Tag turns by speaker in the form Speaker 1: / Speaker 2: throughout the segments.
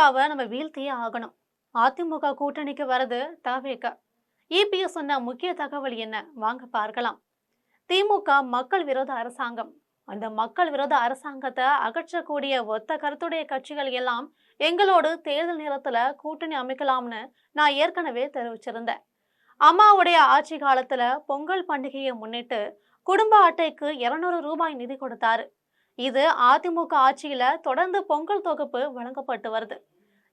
Speaker 1: திமுகவை நம்ம வீழ்த்தியே ஆகணும். அதிமுக கூட்டணிக்கு வரது தவேக. இபிஎஸ் சொன்ன முக்கிய தகவல் என்ன? வாங்க பார்க்கலாம். திமுக மக்கள் விரோத அரசாங்கம். அந்த மக்கள் விரோத அரசாங்கத்தை அகற்றக்கூடிய ஒத்த கருத்துடைய கட்சிகள் எல்லாம் எங்களோடு தேர்தல் நேரத்துல கூட்டணி அமைக்கலாம்னு நான் ஏற்கனவே தெரிவிச்சிருந்தேன். அம்மாவுடைய ஆட்சி காலத்துல பொங்கல் பண்டிகையை முன்னிட்டு குடும்ப அட்டைக்கு 200 ரூபாய் நிதி கொடுத்தாரு. இது அதிமுக ஆட்சியில தொடர்ந்து பொங்கல் தொகுப்பு வழங்கப்பட்டு வருது.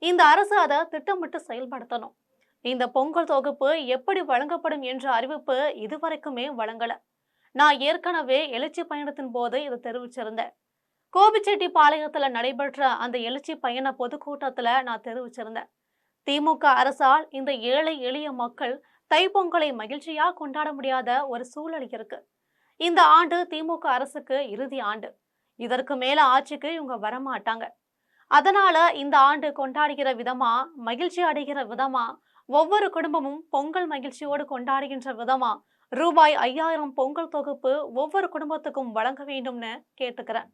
Speaker 1: இந்த அரசு அதை திட்டமிட்டு செயல்படுத்தணும். இந்த பொங்கல் தொகுப்பு எப்படி வழங்கப்படும் என்ற அறிவிப்பு இதுவரைக்குமே வழங்கல. நான் ஏற்கனவே எழுச்சி பயணத்தின் போது இதை தெரிவிச்சிருந்தேன். கோபிச்செட்டிப்பாளையத்துல நடைபெற்ற அந்த எழுச்சி பயண பொதுக்கூட்டத்துல நான் தெரிவிச்சிருந்தேன். திமுக அரசால் இந்த ஏழை எளிய மக்கள் தைப்பொங்கலை மகிழ்ச்சியா கொண்டாட முடியாத ஒரு சூழல் இருக்கு. இந்த ஆண்டு திமுக அரசுக்கு இறுதி ஆண்டு. இதற்கு மேல ஆட்சிக்கு இவங்க வரமாட்டாங்க. அதனால இந்த ஆண்டு கொண்டாடுகிற விதமா, மகிழ்ச்சி அடைகிற விதமா, ஒவ்வொரு குடும்பமும் பொங்கல் மகிழ்ச்சியோடு கொண்டாடுகின்ற விதமா ரூபாய் 5000 பொங்கல் தொகுப்பு ஒவ்வொரு குடும்பத்துக்கும் வழங்க வேண்டும்னு கேட்டுக்கிறேன்.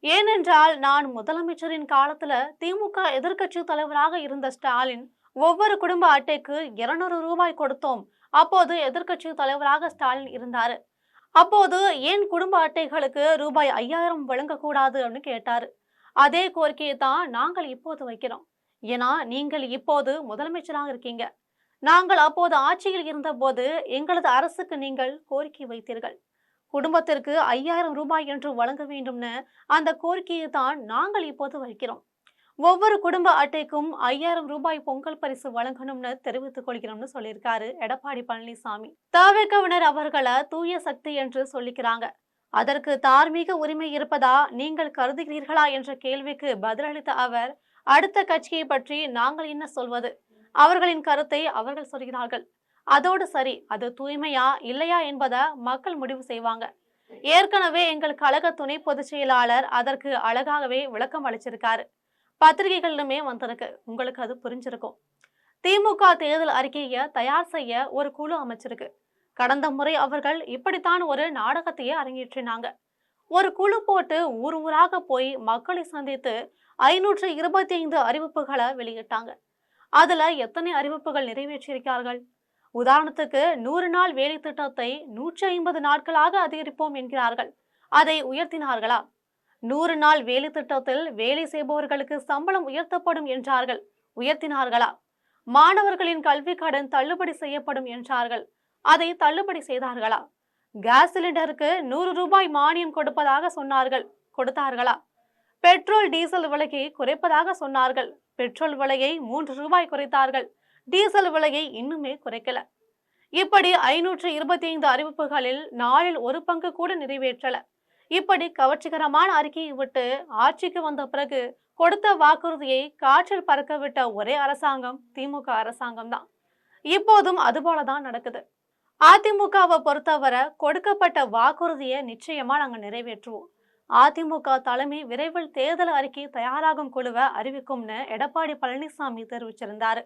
Speaker 1: ஏனென்றால் நான் முதலமைச்சரின் காலத்துல திமுக எதிர்கட்சி தலைவராக இருந்த ஸ்டாலின் ஒவ்வொரு குடும்ப அட்டைக்கு 200 ரூபாய் கொடுத்தோம். அப்போது எதிர்கட்சி தலைவராக ஸ்டாலின் இருந்தாரு. அப்போது ஏன் குடும்ப அட்டைகளுக்கு ரூபாய் 5000 வழங்கக்கூடாது அப்படின்னு கேட்டாரு. அதே கோரிக்கையை தான் நாங்கள் இப்போது வைக்கிறோம். ஏன்னா நீங்கள் இப்போது முதலமைச்சராக இருக்கீங்க. நாங்கள் அப்போது ஆட்சியில் இருந்த போது எங்களது அரசுக்கு நீங்கள் கோரிக்கை வைத்தீர்கள். குடும்பத்திற்கு 5000 ரூபாய் என்று வழங்க வேண்டும்னு அந்த கோரிக்கையை தான் நாங்கள் இப்போது வைக்கிறோம். ஒவ்வொரு குடும்ப அட்டைக்கும் 5000 ரூபாய் பொங்கல் பரிசு வழங்கணும்னு தெரிவித்துக் கொள்கிறோம்னு சொல்லியிருக்காரு எடப்பாடி பழனிசாமி. தவேகவினர் அவர்களை தூய சக்தி என்று சொல்லிக்கிறாங்க. அதற்கு தார்மீக உரிமை இருப்பதா நீங்கள் கருதுகிறீர்களா என்ற கேள்விக்கு பதிலளித்த அவர், அடுத்த கட்சியை பற்றி நாங்கள் என்ன சொல்வது? அவர்களின் கருத்தை அவர்கள் சொல்கிறார்கள். அதோடு சரி, அது தூய்மையா இல்லையா என்பதை மக்கள் முடிவு செய்வாங்க. ஏற்கனவே எங்கள் கழக துணை பொதுச் செயலாளர் அதற்கு அழகாகவே விளக்கம் அளிச்சிருக்காரு. பத்திரிகைகளிலுமே வந்திருக்கு. உங்களுக்கு அது புரிஞ்சிருக்கும். திமுக தேர்தல் அறிக்கையை தயார் செய்ய ஒரு குழு அமைச்சிருக்கு. கடந்த முறை அவர்கள் இப்படித்தான் ஒரு நாடகத்தையே அரங்கேற்றினாங்க. ஒரு குழு போட்டு ஊர் ஊராக போய் மக்களை சந்தித்து 525 அறிவிப்புகளை வெளியிட்டாங்க. அதுல எத்தனை அறிவிப்புகள் நிறைவேற்றியிருக்கிறார்கள்? உதாரணத்துக்கு 100 நாள் வேலை திட்டத்தை 150 நாட்களாக அதிகரிப்போம் என்கிறார்கள். அதை உயர்த்தினார்களா? 100 நாள் வேலை திட்டத்தில் வேலை செய்பவர்களுக்கு சம்பளம் உயர்த்தப்படும் என்றார்கள். உயர்த்தினார்களா? மாணவர்களின் கல்வி கடன் தள்ளுபடி செய்யப்படும் என்றார்கள். அதை தள்ளுபடி செய்தார்களா? கேஸ் சிலிண்டருக்கு 100 ரூபாய் மானியம் கொடுப்பதாக சொன்னார்கள். கொடுத்தார்களா? பெட்ரோல் டீசல் விலையை குறைப்பதாக சொன்னார்கள். பெட்ரோல் விலையை 3 ரூபாய் குறைத்தார்கள். டீசல் விலையை இன்னுமே குறைக்கல. இப்படி 525 அறிவிப்புகளில் நாளில் ஒரு பங்கு கூட நிறைவேற்றல. இப்படி கவர்ச்சிகரமான அறிக்கையை விட்டு ஆட்சிக்கு வந்த பிறகு கொடுத்த வாக்குறுதியை காற்றில் பறக்க விட்ட ஒரே அரசாங்கம் திமுக அரசாங்கம் தான். இப்போதும் அதுபோலதான் நடக்குது. அதிமுகவை பொறுத்தவரை கொடுக்கப்பட்ட வாக்குறுதியை நிச்சயமா நாங்க நிறைவேற்றுவோம். அதிமுக தலைமை விரைவில் தேர்தல் அறிக்கை தயாராகும் குழுவை அறிவிக்கும்னு எடப்பாடி பழனிசாமி தெரிவிச்சிருந்தாரு.